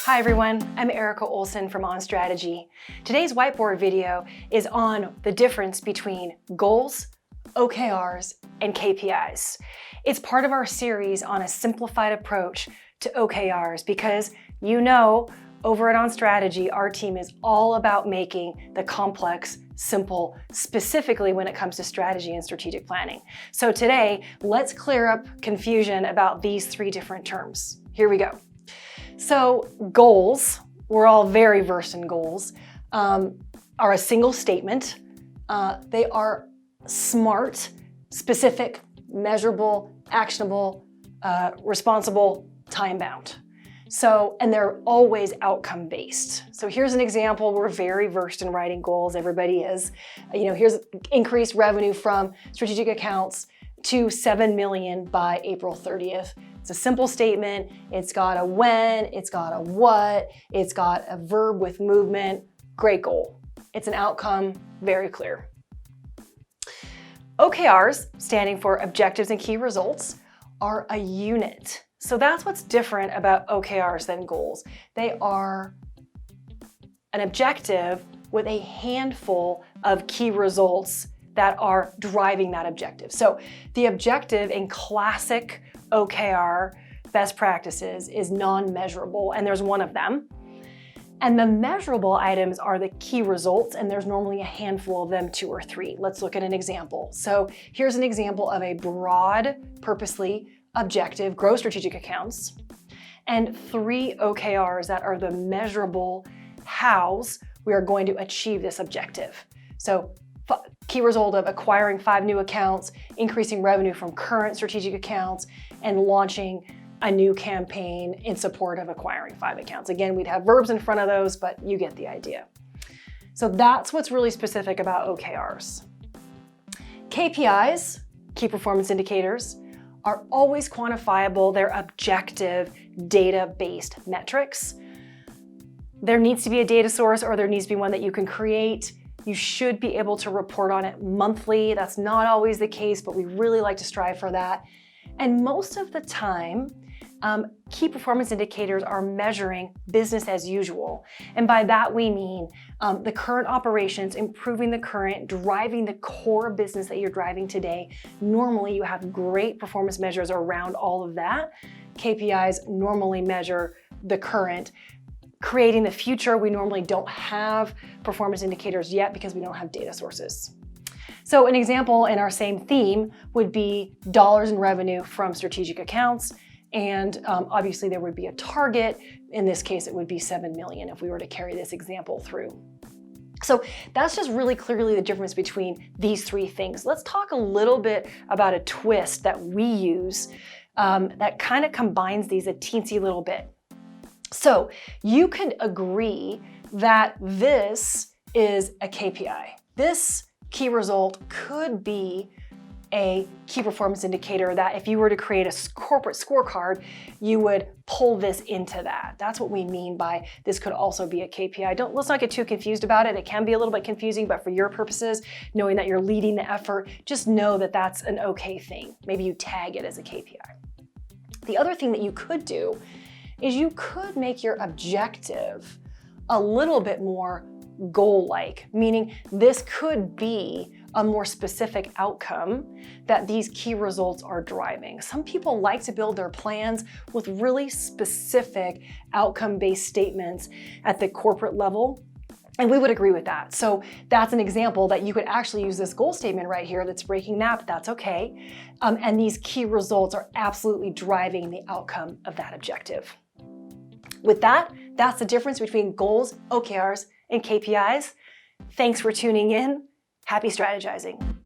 Hi everyone, I'm Erica Olson from On Strategy. Today's whiteboard video is on the difference between goals, OKRs, and KPIs. It's part of our series on a simplified approach to OKRs because over at On Strategy, our team is all about making the complex simple, specifically when it comes to strategy and strategic planning. So today, let's clear up confusion about these three different terms. Here we go. So goals, we're all very versed in goals, are a single statement. They are smart, specific, measurable, actionable, responsible, time-bound. And they're always outcome-based. So here's an example. We're very versed in writing goals. Everybody is. Here's increased revenue from strategic accounts to 7 million by April 30th. It's a simple statement. It's got a when, it's got a what, it's got a verb with movement. Great goal. It's an outcome, very clear. OKRs, standing for objectives and key results, are a unit. So that's what's different about OKRs than goals. They are an objective with a handful of key results that are driving that objective. So the objective in classic OKR best practices is non-measurable, and there's one of them. And the measurable items are the key results, and there's normally a handful of them, 2 or 3. Let's look at an example. So here's an example of a broad, purposely objective, grow strategic accounts, and 3 OKRs that are the measurable hows we are going to achieve this objective. So key result of acquiring 5 new accounts, increasing revenue from current strategic accounts, and launching a new campaign in support of acquiring 5 accounts. Again, we'd have verbs in front of those, but you get the idea. So that's what's really specific about OKRs. KPIs, key performance indicators, are always quantifiable. They're objective, data-based metrics. There needs to be a data source, or there needs to be one that you can create. You should be able to report on it monthly. That's not always the case, but we really like to strive for that. And most of the time, key performance indicators are measuring business as usual. And by that we mean the current operations, improving the current, driving the core business that you're driving today. Normally you have great performance measures around all of that. KPIs normally measure the current. Creating the future, we normally don't have performance indicators yet because we don't have data sources. So an example in our same theme would be dollars in revenue from strategic accounts. And obviously there would be a target. In this case, it would be 7 million if we were to carry this example through. So that's just really clearly the difference between these 3 things. Let's talk a little bit about a twist that we use that kind of combines these a teensy little bit. So you could agree that this is a KPI. This key result could be a key performance indicator that if you were to create a corporate scorecard, you would pull this into that. That's what we mean by this could also be a KPI. Let's not get too confused about it. It can be a little bit confusing, but for your purposes, knowing that you're leading the effort, just know that that's an okay thing. Maybe you tag it as a KPI. The other thing that you could do is you could make your objective a little bit more goal-like, meaning this could be a more specific outcome that these key results are driving. Some people like to build their plans with really specific outcome-based statements at the corporate level, and we would agree with that. So that's an example that you could actually use this goal statement right here that's breaking that, but that's okay. And these key results are absolutely driving the outcome of that objective. With that, that's the difference between goals, OKRs, and KPIs. Thanks for tuning in. Happy strategizing.